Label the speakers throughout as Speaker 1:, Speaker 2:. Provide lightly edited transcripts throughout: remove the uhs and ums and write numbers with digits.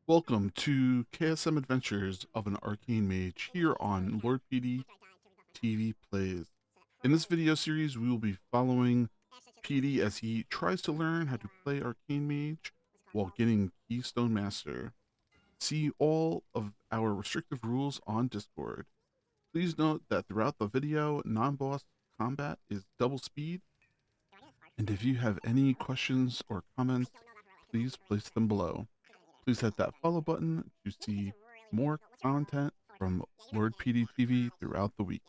Speaker 1: Welcome to KSM Adventures of an Arcane Mage here on Lord PeteyTV Plays. In this video series, we will be following Petey as he tries to learn how to play Arcane Mage while getting Keystone Master. See all of our restrictive rules on Discord. Please note that throughout the video, non-boss combat is double speed, and if you have any questions or comments, please place them below. Please hit that follow button to see more content from Lord PeteyTV throughout the week.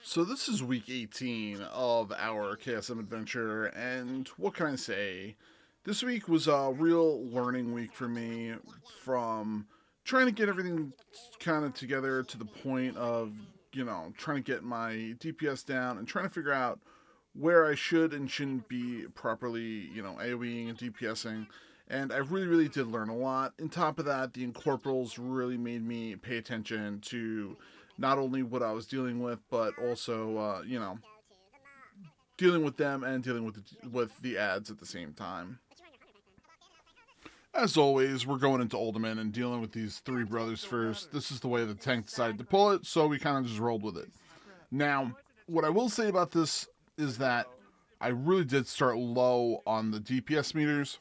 Speaker 1: So this is week 18 of our KSM adventure, and what can I say? This week was a real learning week for me, from trying to get everything kind of together to the point of, trying to get my DPS down and trying to figure out where I should and shouldn't be properly, AoEing and DPSing. And I really did learn a lot. On top of that, the incorporals really made me pay attention to not only what I was dealing with, but also, dealing with them and dealing with the ads at the same time. As always, we're going into Uldaman and dealing with these three brothers first. This is the way the tank decided to pull it, so we kind of just rolled with it. Now, what I will say about this is that I really did start low on the DPS meters.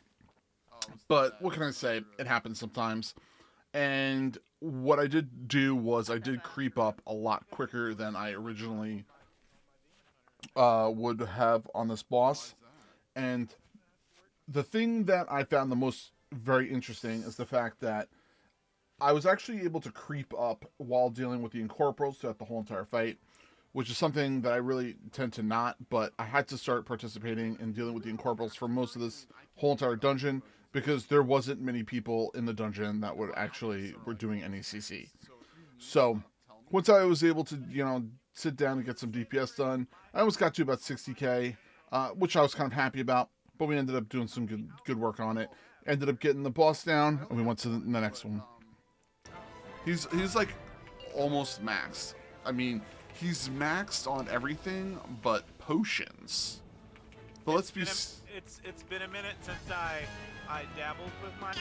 Speaker 1: But what can I say? It happens sometimes. And what I did do was I did creep up a lot quicker than I originally would have on this boss. And the thing that I found the most very interesting is the fact that I was actually able to creep up while dealing with the incorporals throughout the whole entire fight, which is something that I really tend to not, but I had to start participating in dealing with the incorporals for most of this whole entire dungeon, because there wasn't many people in the dungeon that were doing any CC. So once I was able to, sit down and get some DPS done, I almost got to about 60k, which I was kind of happy about, but we ended up doing some good work on it. Ended up getting the boss down, and we went to the next one. He's like almost maxed. I mean, he's maxed on everything but potions. But let's be...
Speaker 2: It's been a minute since I dabbled with mine.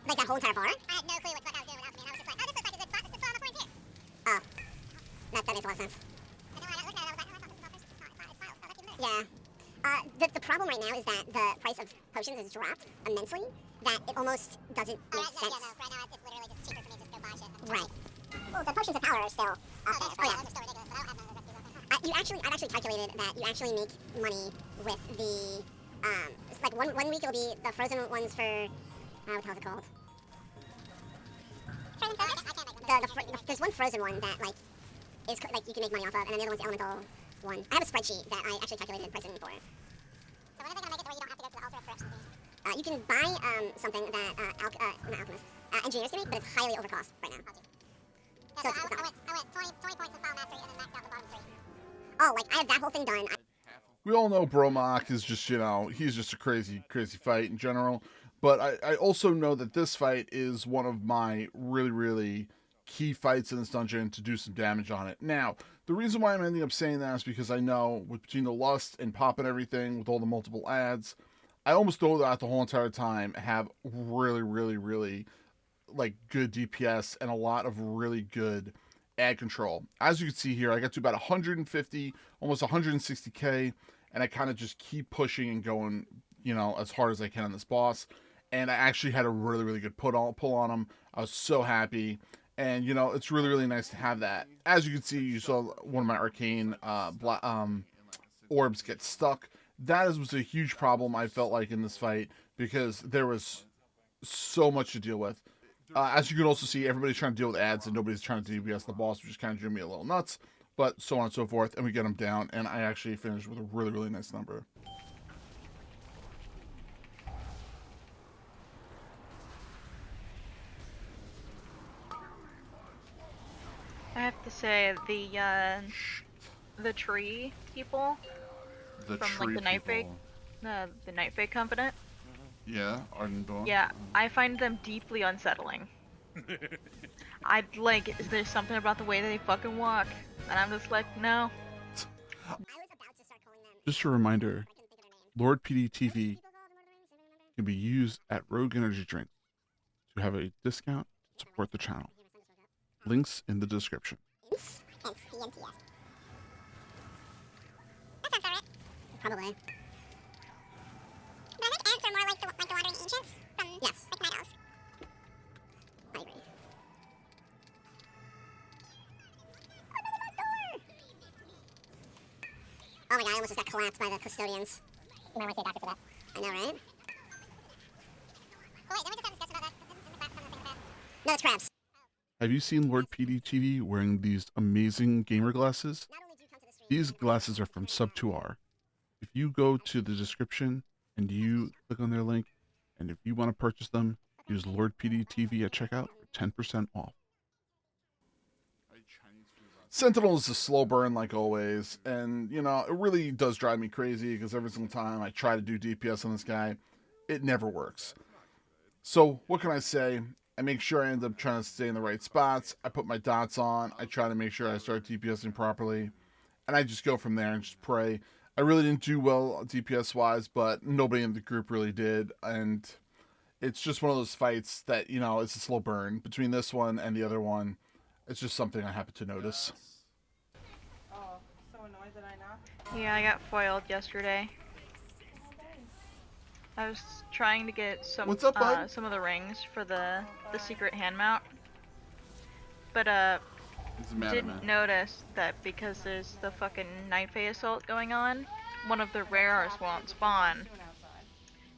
Speaker 3: Like that whole entire bar? I had no clue what the fuck I was doing with Uldaman. I was just like, oh, this looks like a good spot. This is on the point here. Oh. That makes a lot of sense. And then when I looked at it, I was like, oh, I thought this was all this. Yeah. The problem right now is that the price of potions has dropped immensely, that it almost doesn't make sense. Yeah, no, right now it's literally just cheaper for me to just go buy shit. Right. Well, the potions of power are still up there. Oh, yeah. They're still ridiculous, but I don't have none of the recipes on there. I've actually calculated that you actually make money with the, like one week it'll be the frozen ones for, what the hell is it called? I can't make them. There's one frozen one that, like, is, like, you can make money off of, and then the other one's the elemental one. I have a spreadsheet that I actually calculated the pricing for. So when are they gonna make it where you don't have to go to the altar for XP? You can buy, something that, not alchemists, engineers can make, but it's highly overcost right now. Oh, geez. Yeah, so I went 20 points in File Mastery and then maxed out the bottom 3. Oh, like, I have that whole thing done.
Speaker 1: We all know Bromach is just, he's just a crazy fight in general. But I also know that this fight is one of my really key fights in this dungeon to do some damage on it. Now, the reason why I'm ending up saying that is because I know between the lust and pop and everything, with all the multiple ads, I almost throw that the whole entire time, have really like good DPS and a lot of really good ad control. As you can see here, I got to about 150, almost 160k, and I kind of just keep pushing and going, as hard as I can on this boss. And I actually had a really good pull on him. I was so happy. And, it's really nice to have that. As you can see, you saw one of my arcane orbs get stuck. That was a huge problem, I felt like, in this fight, because there was so much to deal with. As you can also see, everybody's trying to deal with ads and nobody's trying to DPS the boss, which kind of drew me a little nuts. But so on and so forth, and we get him down, and I actually finished with a really nice number.
Speaker 4: I have to say, the tree people from like the Nightfake Covenant.
Speaker 1: Yeah, Ardendawn.
Speaker 4: Yeah, I find them deeply unsettling. Is there something about the way that they fucking walk? And I'm just like, no.
Speaker 1: Just a reminder, Lord PeteyTV can be used at Rogue Energy Drinks to have a discount to support the channel. Links in the description.
Speaker 3: Hence, ENTS. That sounds alright. Probably. But I think ants are more like the wandering ancients from yes. Like night owls. I agree. Oh my god, I almost just got collapsed by the custodians. You might want to see a doctor for that. I know, right? Oh wait, did we just have a discussion about that? No, it's crabs.
Speaker 1: Have you seen Lord PeteyTV wearing these amazing gamer glasses? These glasses are from Sub2R. If you go to the description and you click on their link, and if you want to purchase them, use Lord PeteyTV at checkout for 10% off. Sentinel is a slow burn like always, and you know, it really does drive me crazy because every single time I try to do DPS on this guy, it never works. So what can I say? I make sure I end up trying to stay in the right spots. I put my dots on. I try to make sure I start DPSing properly, and I just go from there and just pray. I really didn't do well DPS wise, but nobody in the group really did, and it's just one of those fights that, you know, it's a slow burn between this one and the other one. It's just something I happen to notice.
Speaker 5: Oh, so annoyed that I knocked.
Speaker 4: Yeah, I got foiled yesterday. I was trying to get some
Speaker 1: What's up, bud?
Speaker 4: some of the rings for the secret hand mount, but didn't notice that because there's the fucking Night Fae assault going on, one of the rares won't spawn,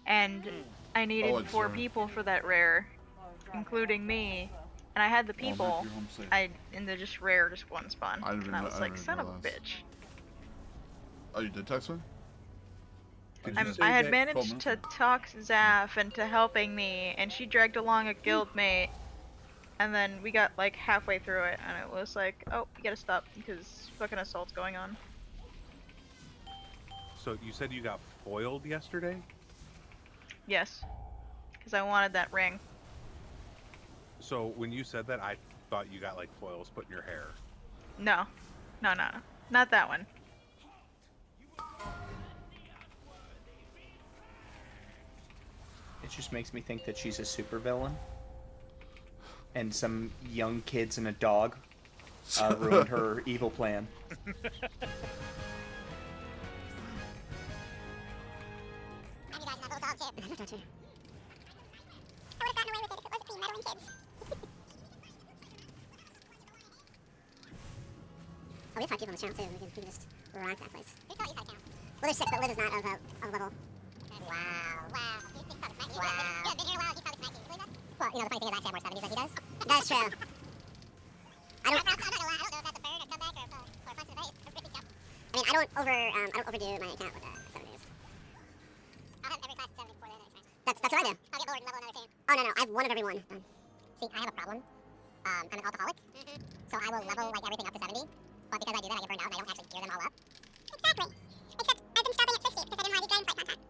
Speaker 4: and I needed 4 people for that rare, including me, and I had the people, and they're just rare, just one spawn, and I was like, son of a bitch.
Speaker 1: Oh, you did text me?
Speaker 4: I had managed to talk Zaf into helping me, and she dragged along a guildmate, and then we got like halfway through it, and it was like, oh, you gotta stop because fucking assault's going on.
Speaker 6: So you said you got foiled yesterday?
Speaker 4: Yes, because I wanted that ring.
Speaker 6: So when you said that, I thought you got like foils put in your hair.
Speaker 4: No, no, not that one.
Speaker 7: It just makes me think that she's a supervillain. And some young kids and a dog ruined her evil plan.
Speaker 3: Maybe guys and that little dog too. I would have gotten away with it if it wasn't me meddling kids. Oh, we have 5 people in the channel too. We can just rock that place. Who told you how to count? Well, there's 6, but Liv is not of a level. Wow. He's probably sniping. You have been here a while, he's probably sniping. You believe that? Well, you know, the funny thing is I actually have more 70s than he does. That's true. I'm not gonna lie, I don't know if that's a burn or comeback or a punch in the face. Or ripping jump. I mean, I don't overdo my account with 70s. I'll have every class at 70 before the end of the That's what I do. I'll get lowered and level another 2. Oh, no, I have one of every one done. See, I have a problem. I'm an alcoholic. So I will level like everything up to 70. But because I do that, I get burned out and I don't actually gear them all up. Exactly. Except I've been stopping at 60 because I didn't want to do Dragonflight content.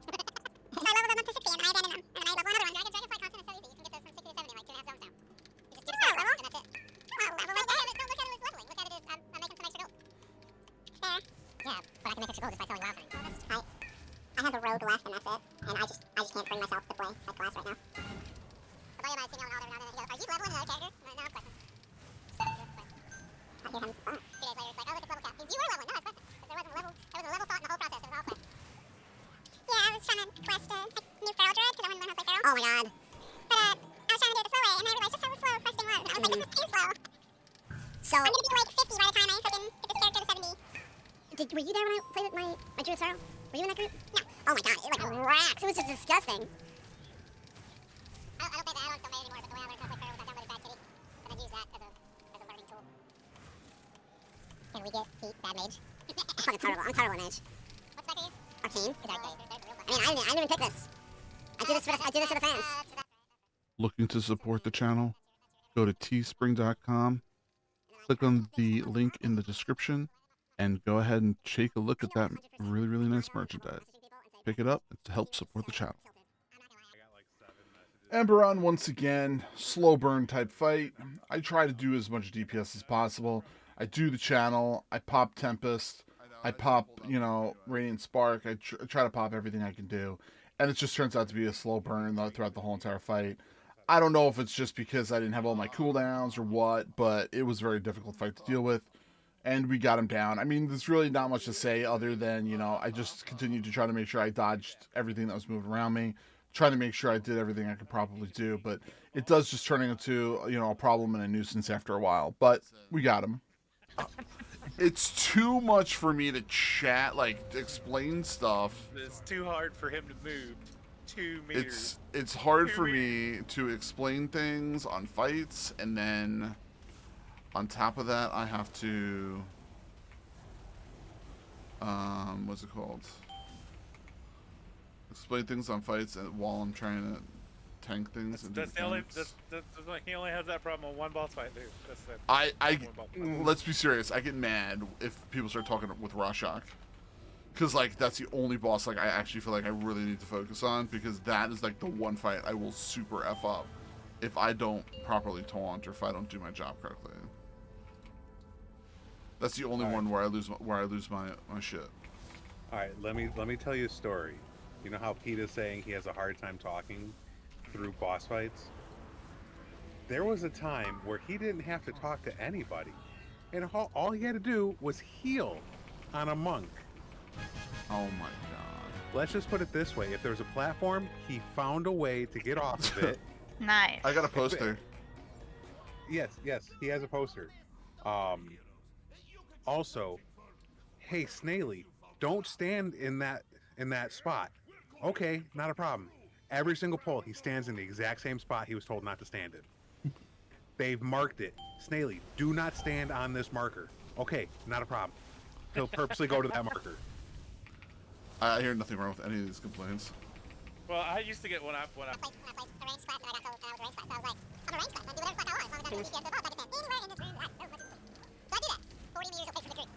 Speaker 3: So I leveled them up to 60 and then I abandoned them. And then I level another one. Dragonflight content is so easy. You can get those from 60 to 70 in like 2.5 zones now. You just do the level. And that's it. Level like that. Don't look at it as leveling. Look at it as I'm making some extra gold. Fair. Yeah, but I can make extra gold just by selling WoW things. I have a rogue left and that's it. And I just can't bring myself to play that class right now. The buddy of mine sitting on every now and then and he goes, are you leveling another character? I'm like, no, I'm questing. So, just quest. I hear him spawn. 2 days later, it's like, oh, look, it's level cap. Means you were leveling. No, it's questing. Because there was a level thought in the whole process. It was all quest. Yeah, I was trying to quest a new feral druid because I wanted to learn how to play feral. Oh my god. But I was trying to do it the slow way, and I realized just how slow questing was. And I was like, this is too slow. So I'm gonna be like 50 by the time I fucking get this character to 70. Were you there when I played with my druid feral? Were you in that group? No. Oh my god, it like racks. It was just disgusting. I don't play the add-ons till May anymore, but the way I learned how to play feral was I downloaded Bad Kitty, and then used that as a learning tool. Can we get Pete, Bad Mage? I'm fucking terrible. I'm terrible at Mage. What's that for you? Arcane? I mean, I didn't even pick this. I do this for the fans.
Speaker 1: Looking to support the channel? Go to teespring.com, click on the link in the description, and go ahead and take a look at that really, really nice merchandise. Pick it up to help support the channel. Emberon once again, slow burn type fight. I try to do as much DPS as possible. I do the channel, I pop Tempest, I pop, you know, Radiant Spark, I try to pop everything I can do. and it just turns out to be a slow burn throughout the whole entire fight. I don't know if it's just because I didn't have all my cooldowns or what, but it was a very difficult fight to deal with, and we got him down. I mean, there's really not much to say other than, you know, I just continued to try to make sure I dodged everything that was moving around me, trying to make sure I did everything I could probably do, but it does just turn into, you know, a problem and a nuisance after a while, but we got him. It's too much for me to chat, like, explain stuff.
Speaker 2: It's too hard for him to move 2 meters.
Speaker 1: It's hard for me to explain things on fights, and then on top of that, I have to, what's it called? Explain things on fights while I'm trying to tank things.
Speaker 2: That's the only. He only has that problem on one boss fight, dude. That's it.
Speaker 1: Let's be serious. I get mad if people start talking with Rorschach, because like that's the only boss like I actually feel like I really need to focus on, because that is like the one fight I will super f up if I don't properly taunt or if I don't do my job correctly. That's the only one where I lose my shit.
Speaker 6: All right, let me tell you a story. You know how Pete is saying he has a hard time talking through boss fights? There was a time where he didn't have to talk to anybody, and all he had to do was heal on a monk.
Speaker 1: Oh my god.
Speaker 6: Let's just put it this way: if there was a platform, he found a way to get off of it.
Speaker 4: Nice.
Speaker 1: I got a poster.
Speaker 6: Yes, he has a poster. Also, hey Snaily, don't stand in that spot. Okay, not a problem. Every single pull, he stands in the exact same spot he was told not to stand in. They've marked it. Snaily, do not stand on this marker. Okay, not a problem. He'll purposely go to that marker.
Speaker 1: I hear nothing wrong with any of these complaints.
Speaker 2: Well, I used to get when I
Speaker 3: When I played the range class, and I got told that I was a range class, so I was like, I'm a range class, I do whatever the fuck I want, as long as I'm doing DPS of the boss, I can stand anywhere in this room, that's so much as so I do that. 40 meters away from the group.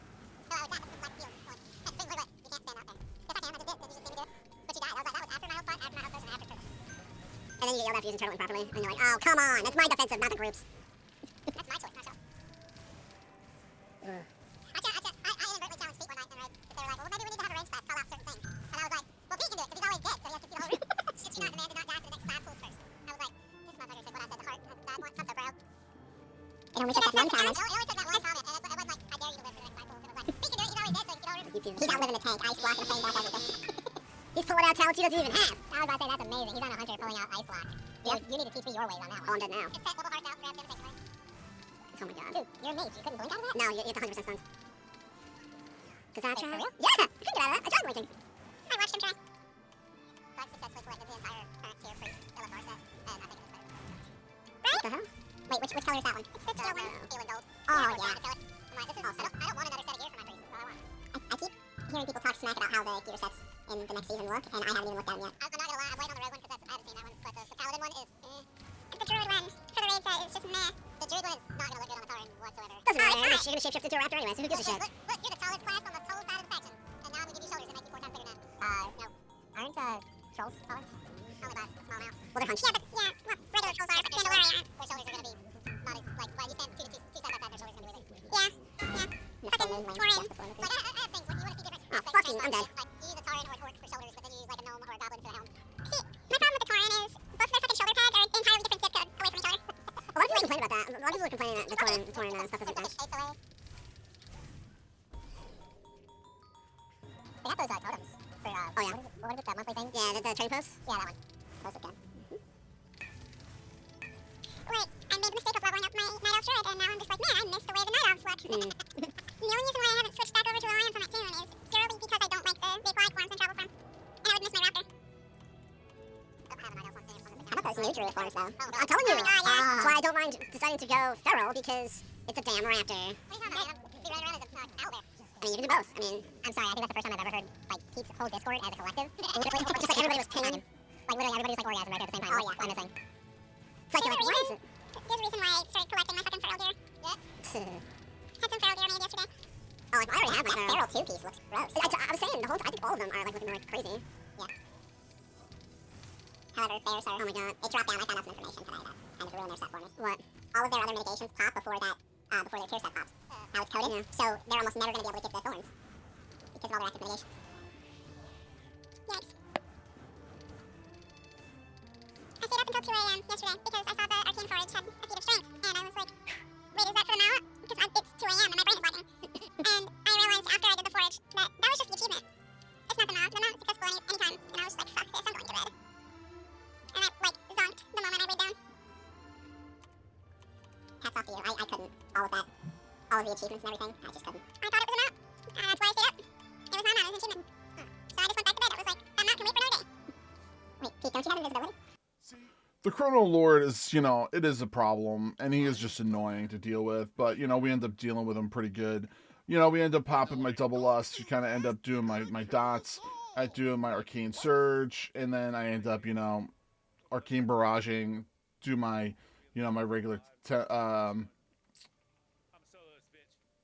Speaker 3: So I was at the black field, going, hey, wait, you can't stand out there. Yes, I can, I just did, then you just see me do it. But you died. I was like, that was after my health part, after my health potion, after turtle. And then you get yelled at for using turtle improperly, and you're like, oh, come on, that's my defensive, not the group's. That's my choice, not yours. I inadvertently challenged Pete one night, and they were like, well, maybe we need to have a range class call out certain things. And I was like, well, Pete can do it, because he's always dead, so he has to see the whole room. Shit you not, the man did not die for the next 5 pulls first. I was like, this motherfucker said what I said, the heart has died once, I'm so proud. It only took that one comment. It only took that one comment, and it wasn't like, I dare you to live for the next 5 pulls. It was like, Pete can do it, he's always dead, so he can get over it. He's outliving the tank, ice block, and playing back everything. He's pulling out talents he doesn't even have. I was about to say, that's amazing. He's on a hunter pulling out ice block. Dude, you need to teach me your ways on that one. Oh, I'm dead now. Just set double hearts out, grab the other thing, right? Oh my god. Dude, you're a mage. You couldn't blink out of that? No, you have to 100% stunned. Does that try? Yeah! I couldn't get out of that. I tried blinking. I watched him try. So I've successfully collected the entire current tier priest LFR set, and I think it's better. Right? What the hell? Wait, which color is that one? It's the teal one. Teal and gold. Oh, yeah. I'm like, this is awesome. I don't want another set of gear for my priest. That's all I want. I keep hearing people talk smack about how the gear sets in the next season look, and I haven't even looked at them yet. I'm not gonna lie, I'm waiting on the rogue one because I haven't seen that one, but the paladin one is The druid one for the raid set is just meh. The druid one is not gonna look good on the Tauren whatsoever. Doesn't matter, you're gonna shapeshift into a raptor anyway, so who gives a shit? Look, you're the tallest class on the whole side of the faction, and now I'm gonna give you shoulders that make you 4 times bigger than no. Aren't trolls taller? Only by a small amount. Well, they're hunched. Yeah, well, regular trolls are, but Mandalorian aren't. Their shoulders are gonna be not as, like, when you stand two side by side, their shoulders are gonna be way bigger. Yeah. Fucking Tauren. Like, I have things, when you wanna see different aspects. Oh, fucking, I'm dead. Like, you use a Tauren or a Torque for shoulders, but then you use, like, a gnome or a goblin for the helm. See, my problem with the Tauren is both their fucking shoulder pads are entirely different zip code away from each other. A lot of people complain about that. A lot of people are complaining that the Tauren stuff doesn't match. They got those totems for, oh yeah. What is it, that monthly thing? Yeah, the trade posts? Yeah, that one. Post it down. Wait, I made the mistake of leveling up my Night Elf Druid, and now I'm just like, man, I missed the way the Night Elves look. The only reason why I haven't switched back over to Alliance on that tune is purely because I don't like the big wide forms in Travel Form. And I would miss my Raptor. How about those new Druid forms, though? I'm telling you! That's why I don't mind deciding to go Feral, because it's a damn Raptor. What are you talking about? Be running around as an owlbear. I mean, you can do both. I mean, I'm sorry, I think that's the first time I've ever heard, like, Pete's whole Discord as a collective. Literally, just like everybody was pinging. Like, literally everybody was like orgasm right there at the same time. Oh, yeah. I'm missing. It's like, you're like, why is it? There's a reason why I started collecting my fucking feral gear. Yeah. Had some feral gear made yesterday. Oh, like, I already have my feral 2-piece. Looks gross. I was saying, I think all of them are, like, looking more crazy. Yeah. However, bears are, oh my god. It dropped down. I found out some information today that kind of ruined their set for me. What? All of their other mitigations pop before their tier set pops. How it's coded. Yeah. So they're almost never going to be able to get the thorns because of all their active mitigations. Yikes. 2 a.m. yesterday because I saw the Arcane forage had a feat of strength, and I was like, wait, is that for the mount? Because it's 2 a.m. and my brain is lagging. And I realized after I did the forage that that was just the achievement. It's not the mount. The mount is successful anytime. And I was just like, fuck this, I'm going to red. And I, like, zonked the moment I laid down. Hats off to you. I couldn't. All of that. All of the achievements and everything. I just couldn't. I thought it was a mount. That's why I stayed up. It was not a mount. It was an achievement. So I just went back to bed. I was like, that mount can wait for another day. Wait, Pete, don't you have invisibility?
Speaker 1: The Chrono Lord is, you know, it is a problem, and he is just annoying to deal with, but, you know, we end up dealing with him pretty good. You know, we end up popping my double lust, you kind of end up doing my dots, I do my Arcane Surge, and then I end up, you know, Arcane Barraging, do my, you know, my regular,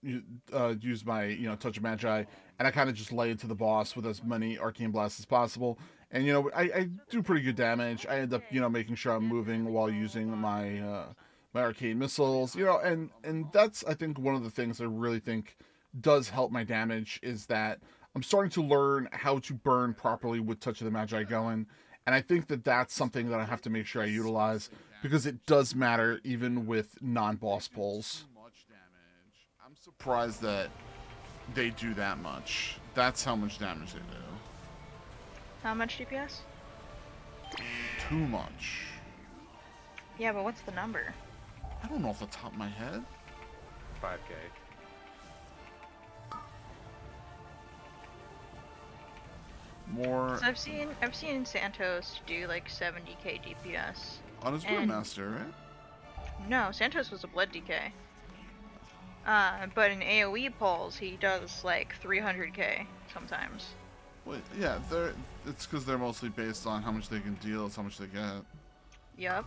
Speaker 1: use my, you know, Touch of Magi, and I kind of just lay into the boss with as many Arcane Blasts as possible. And, you know, I do pretty good damage. I end up, you know, making sure I'm moving while using my my arcane missiles, you know, and that's, I think, one of the things I really think does help my damage is that I'm starting to learn how to burn properly with Touch of the Magi going. And I think that that's something that I have to make sure I utilize because it does matter even with non-boss pulls. I'm surprised that they do that much. That's how much damage they do.
Speaker 4: How much DPS?
Speaker 1: Too much.
Speaker 4: Yeah, but what's the number?
Speaker 1: I don't know off the top of my head.
Speaker 6: 5K.
Speaker 1: More.
Speaker 4: So I've seen Santos do like 70k DPS.
Speaker 1: On his Brewmaster, right?
Speaker 4: No, Santos was a blood DK. But in AoE pulls, he does like 300k sometimes.
Speaker 1: Wait, yeah, it's because they're mostly based on how much they can deal, it's how much they get.
Speaker 4: Yup.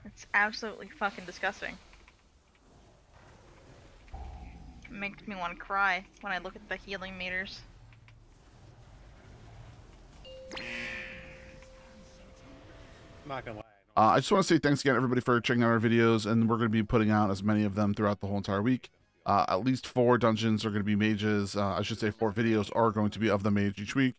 Speaker 4: It's absolutely fucking disgusting. It makes me want to cry when I look at the healing meters.
Speaker 6: I'm not gonna lie.
Speaker 1: I just want to say thanks again, everybody, for checking out our videos, and we're going to be putting out as many of them throughout the whole entire week. At least 4 dungeons are going to be mages. I should say 4 videos are going to be of the mage each week.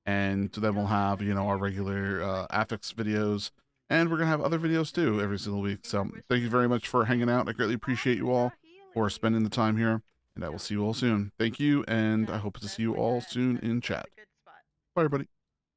Speaker 1: And then we'll have, you know, our regular affix videos. And we're going to have other videos too every single week. So thank you very much for hanging out. I greatly appreciate you all for spending the time here. And I will see you all soon. Thank you, and I hope to see you all soon in chat. Bye, everybody.